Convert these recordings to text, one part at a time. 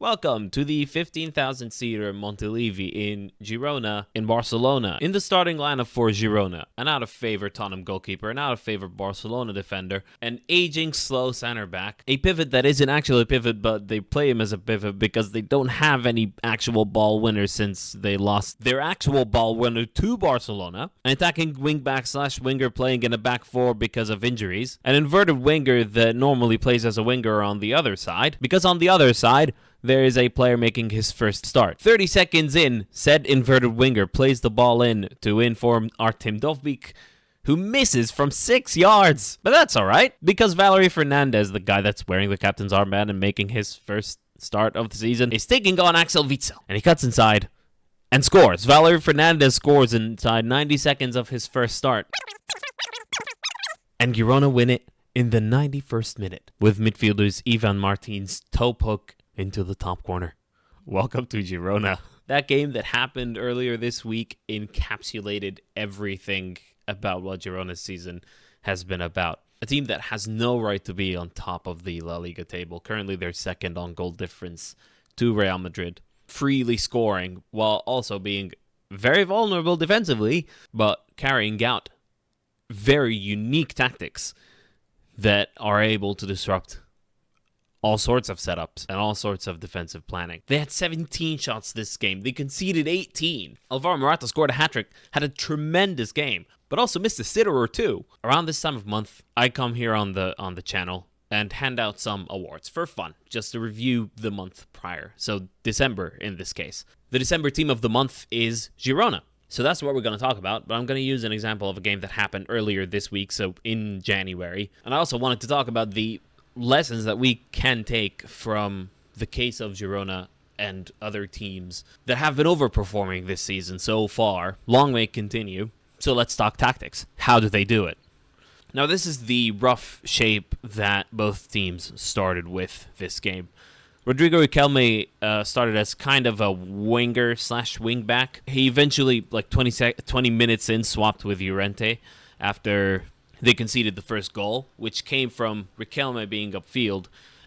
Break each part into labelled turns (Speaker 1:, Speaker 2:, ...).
Speaker 1: Welcome to the 15,000-seater Montilivi in Girona in Barcelona. In the starting lineup for Girona, an out-of-favor Tottenham goalkeeper, an out-of-favor Barcelona defender, an aging slow center-back, a pivot that isn't actually a pivot, but they play him as a pivot because they don't have any actual ball winners since they lost their actual ball winner to Barcelona, an attacking wingback/winger playing in a back four because of injuries, an inverted winger that normally plays as a winger on the other side, because on the other side, there is a player making his first start. 30 seconds in, said inverted winger plays the ball in to inform Artem Dovbyk, who misses from 6 yards. But that's alright, because Valery Fernandez, the guy that's wearing the captain's armband and making his first start of the season, is taking on Axel Witsel. And he cuts inside and scores. Valery Fernandez scores inside 90 seconds of his first start. And Girona win it in the 91st minute, with midfielders Ivan Martin's toe poke into the top corner. Welcome to Girona. That game that happened earlier this week encapsulated everything about what Girona's season has been about. A team that has no right to be on top of the La Liga table. Currently, they're second on goal difference to Real Madrid, freely scoring while also being very vulnerable defensively, but carrying out very unique tactics that are able to disrupt all sorts of setups and all sorts of defensive planning. They had 17 shots this game. They conceded 18. Alvaro Morata scored a hat-trick, had a tremendous game, but also missed a sitter or two. Around this time of month, I come here on the channel and hand out some awards for fun, just to review the month prior. So December in this case. The December team of the month is Girona. So that's what we're going to talk about, but I'm going to use an example of a game that happened earlier this week, so in January. And I also wanted to talk about the lessons that we can take from the case of Girona and other teams that have been overperforming this season so far. Long may continue. So let's talk tactics. How do they do it? Now, this is the rough shape that both teams started with this game. Rodrigo Riquelme started as kind of a winger/wingback. He eventually, 20 minutes in, swapped with Llorente after they conceded the first goal, which came from Riquelme being upfield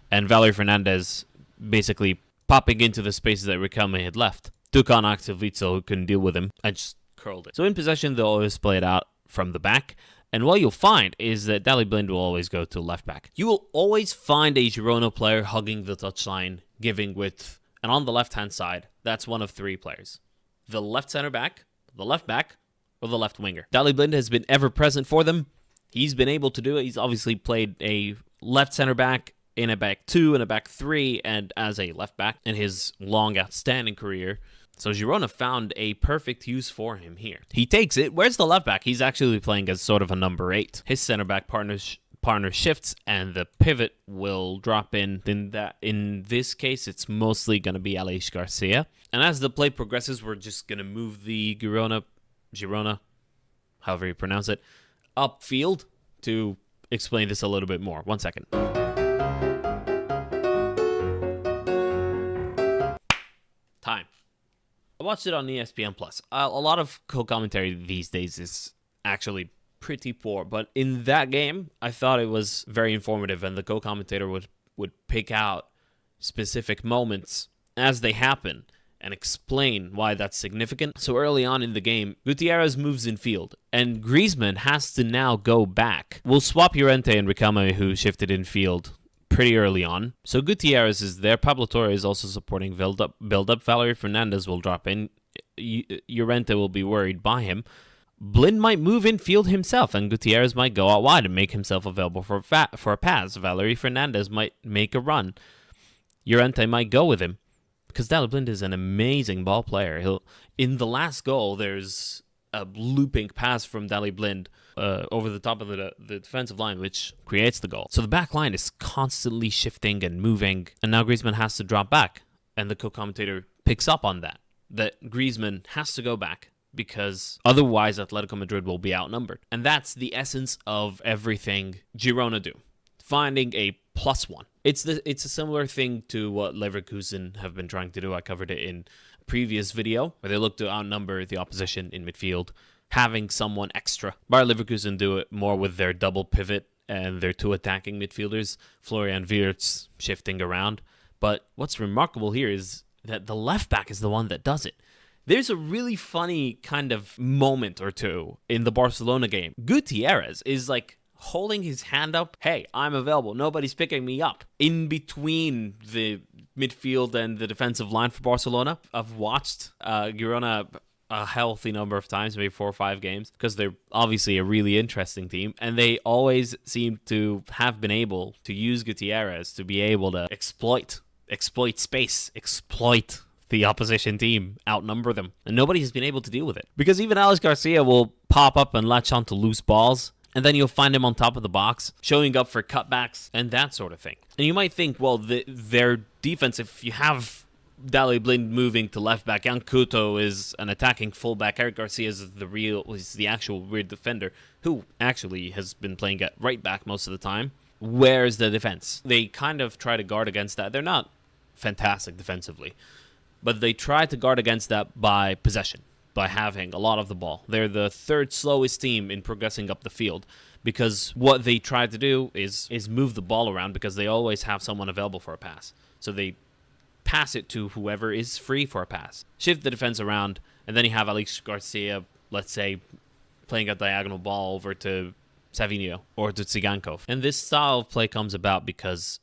Speaker 1: and Valery Fernandez basically popping into the spaces that Riquelme had left. Took on Axel Witsel, who couldn't deal with him, and just curled it. So in possession, they'll always play it out from the back. And what you'll find is that Daley Blind will always go to left back. You will always find a Girona player hugging the touchline, giving width. And on the left-hand side, that's one of three players. The left center back, the left back, or the left winger. Daley Blind has been ever present for them. He's been able to do it. He's obviously played a left center back in a back two and a back three and as a left back in his long outstanding career. So Girona found a perfect use for him here. He takes it. Where's the left back? He's actually playing as sort of a number 8. His center back partner shifts and the pivot will drop in. In this case, it's mostly going to be Aleix Garcia. And as the play progresses, we're just going to move the Girona, however you pronounce it, upfield to explain this a little bit more. 1 second. Time. I watched it on ESPN+. A lot of co-commentary these days is actually pretty poor, but in that game, I thought it was very informative, and the co-commentator would pick out specific moments as they happen and explain why that's significant. So early on in the game, Gutierrez moves in field, and Griezmann has to now go back. We'll swap Llorente and Riquelme, who shifted in field pretty early on. So Gutierrez is there. Pablo Torre is also supporting build-up. Valery Fernandez will drop in. Llorente will be worried by him. Blind might move in field himself, and Gutierrez might go out wide and make himself available for a pass. Valery Fernandez might make a run. Llorente might go with him, because Daley Blind is an amazing ball player. In the last goal, there's a looping pass from Daley Blind over the top of the defensive line, which creates the goal. So the back line is constantly shifting and moving, and now Griezmann has to drop back. And the co-commentator picks up on that Griezmann has to go back, because otherwise Atletico Madrid will be outnumbered. And that's the essence of everything Girona do. Finding a +1. It's a similar thing to what Leverkusen have been trying to do. I covered it in a previous video, where they look to outnumber the opposition in midfield, having someone extra. Bayer Leverkusen do it more with their double pivot and their two attacking midfielders, Florian Wirtz shifting around. But what's remarkable here is that the left back is the one that does it. There's a really funny kind of moment or two in the Barcelona game. Gutierrez is like holding his hand up. Hey, I'm available. Nobody's picking me up. In between the midfield and the defensive line for Barcelona, I've watched Girona a healthy number of times, maybe 4 or 5 games, because they're obviously a really interesting team, and they always seem to have been able to use Gutierrez to be able to exploit space, exploit the opposition team, outnumber them, and nobody has been able to deal with it. Because even Alex Garcia will pop up and latch onto loose balls, and then you'll find him on top of the box, showing up for cutbacks and that sort of thing. And you might think, well, their defense, if you have Daley Blind moving to left back, Jan Couto is an attacking fullback, Eric Garcia is the actual weird defender, who actually has been playing at right back most of the time. Where's the defense? They kind of try to guard against that. They're not fantastic defensively, but they try to guard against that by possession, by having a lot of the ball. They're the third slowest team in progressing up the field, because what they try to do is move the ball around, because they always have someone available for a pass. So they pass it to whoever is free for a pass, shift the defense around, and then you have Alex Garcia, let's say, playing a diagonal ball over to Savinho or to Tsigankov. And this style of play comes about because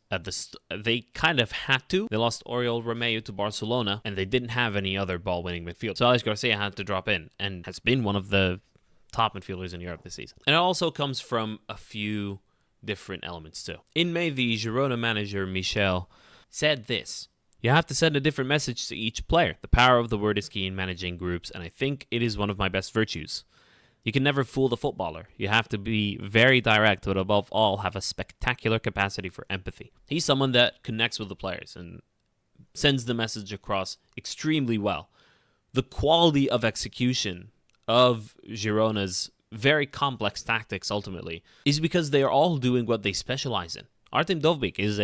Speaker 1: they kind of had to. They lost Oriol Romeu to Barcelona, and they didn't have any other ball-winning midfield. So Alex Garcia had to drop in, and has been one of the top midfielders in Europe this season. And it also comes from a few different elements too. In May, the Girona manager, Michel, said this: "You have to send a different message to each player. The power of the word is key in managing groups, and I think it is one of my best virtues. You can never fool the footballer. You have to be very direct, but above all, have a spectacular capacity for empathy." He's someone that connects with the players and sends the message across extremely well. The quality of execution of Girona's very complex tactics, ultimately, is because they are all doing what they specialize in. Artem Dovbyk is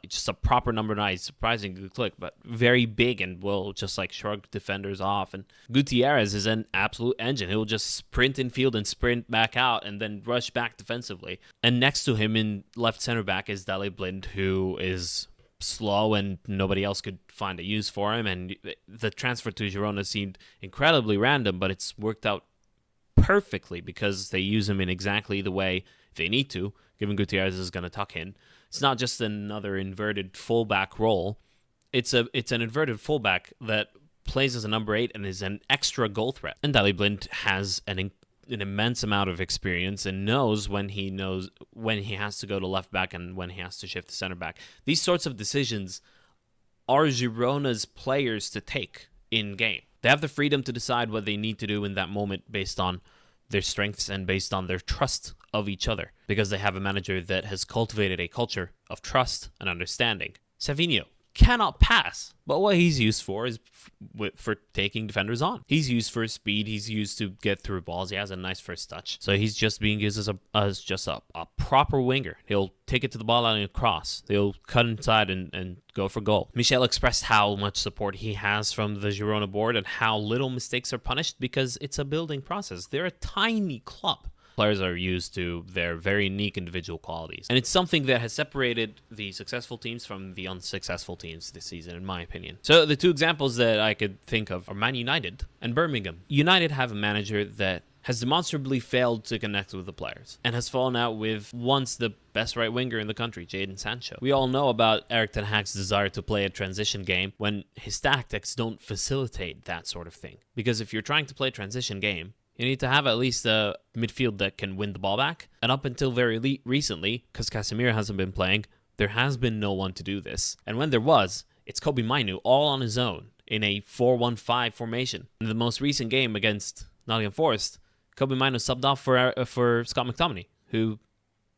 Speaker 1: just a proper number 9, surprising good click, but very big and will just shrug defenders off. And Gutierrez is an absolute engine. He'll just sprint in field and sprint back out and then rush back defensively. And next to him in left center back is Daley Blind, who is slow and nobody else could find a use for him. And the transfer to Girona seemed incredibly random, but it's worked out perfectly because they use him in exactly the way they need to, given Gutierrez is going to tuck in. It's not just another inverted fullback role. It's an inverted fullback that plays as a number 8 and is an extra goal threat. And Daley Blind has an immense amount of experience and knows when he has to go to left back and when he has to shift to center back. These sorts of decisions are Girona's players to take in game. They have the freedom to decide what they need to do in that moment based on their strengths and based on their trust of each other, because they have a manager that has cultivated a culture of trust and understanding. Savinho cannot pass, but what he's used for is for taking defenders on. He's used for his speed. He's used to get through balls. He has a nice first touch. So he's just being used as just a proper winger. He'll take it to the ball line and cross. He'll cut inside and go for goal. Michel expressed how much support he has from the Girona board and how little mistakes are punished because it's a building process. They're a tiny club. Players are used to their very unique individual qualities. And it's something that has separated the successful teams from the unsuccessful teams this season, in my opinion. So the two examples that I could think of are Man United and Birmingham. United have a manager that has demonstrably failed to connect with the players and has fallen out with once the best right winger in the country, Jadon Sancho. We all know about Erik ten Hag's desire to play a transition game when his tactics don't facilitate that sort of thing. Because if you're trying to play a transition game, you need to have at least a midfield that can win the ball back. And up until very recently, because Casemiro hasn't been playing, there has been no one to do this. And when there was, it's Kobbie Mainoo all on his own in a 4-1-5 formation. In the most recent game against Nottingham Forest, Kobbie Mainoo subbed off for Scott McTominay, who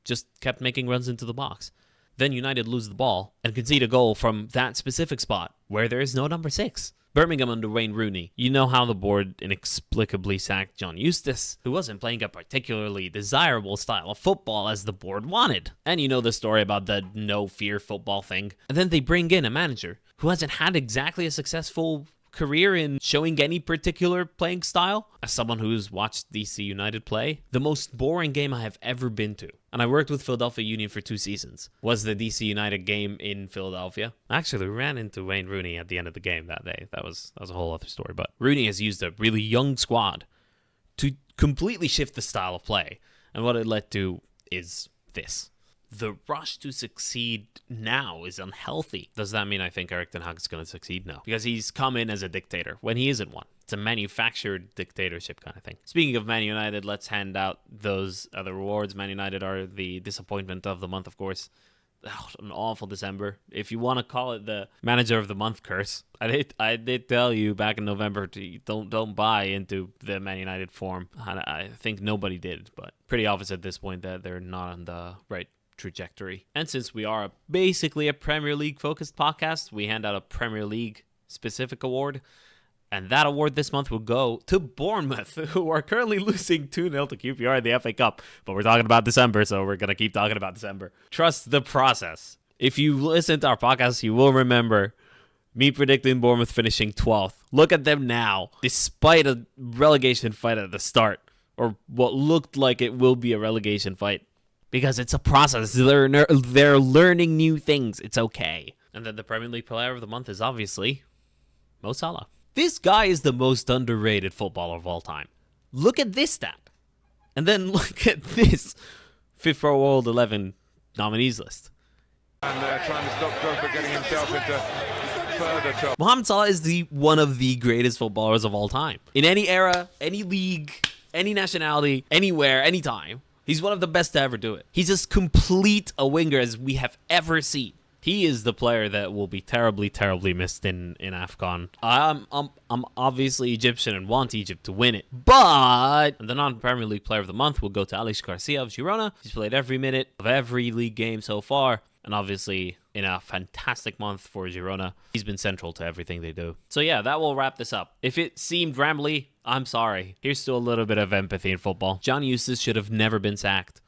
Speaker 1: just kept making runs into the box. Then United lose the ball and concede a goal from that specific spot where there is no number 6. Birmingham under Wayne Rooney. You know how the board inexplicably sacked John Eustace, who wasn't playing a particularly desirable style of football as the board wanted. And you know the story about the no-fear football thing. And then they bring in a manager who hasn't had exactly a successful career in showing any particular playing style. As someone who's watched DC United play, the most boring game I have ever been to, and I worked with Philadelphia Union for 2 seasons, was the DC United game in Philadelphia. Actually, we ran into Wayne Rooney at the end of the game that day. That was a whole other story. But Rooney has used a really young squad to completely shift the style of play. And what it led to is this. The rush to succeed now is unhealthy. Does that mean I think Erik ten Hag is going to succeed? No. Because he's come in as a dictator when he isn't one. It's a manufactured dictatorship kind of thing. Speaking of Man United, let's hand out those other rewards. Man United are the disappointment of the month, of course. Oh, an awful December. If you want to call it the manager of the month curse, I did tell you back in November to don't buy into the Man United form. I think nobody did, but pretty obvious at this point that they're not on the right trajectory. And since we are basically a Premier League focused podcast, we hand out a Premier League specific award. And that award this month will go to Bournemouth, who are currently losing 2-0 to QPR in the FA Cup. But we're talking about December, so we're going to keep talking about December. Trust the process. If you listen to our podcast, you will remember me predicting Bournemouth finishing 12th. Look at them now, despite a relegation fight at the start, or what looked like it will be a relegation fight. Because it's a process. They're learning new things. It's okay. And then the Premier League player of the month is obviously Mo Salah. This guy is the most underrated footballer of all time. Look at this stat. And then look at this FIFA World 11 nominees list.
Speaker 2: And trying to stop Drogba getting himself into further trouble.
Speaker 1: Mohamed Salah is one of the greatest footballers of all time. In any era, any league, any nationality, anywhere, anytime. He's one of the best to ever do it. He's as complete a winger as we have ever seen. He is the player that will be terribly, terribly missed in AFCON. I'm obviously Egyptian and want Egypt to win it. But the non-Premier League player of the month will go to Alex Garcia of Girona. He's played every minute of every league game so far. And obviously, in a fantastic month for Girona, he's been central to everything they do. So yeah, that will wrap this up. If it seemed rambly, I'm sorry. Here's still a little bit of empathy in football. John Eustace should have never been sacked.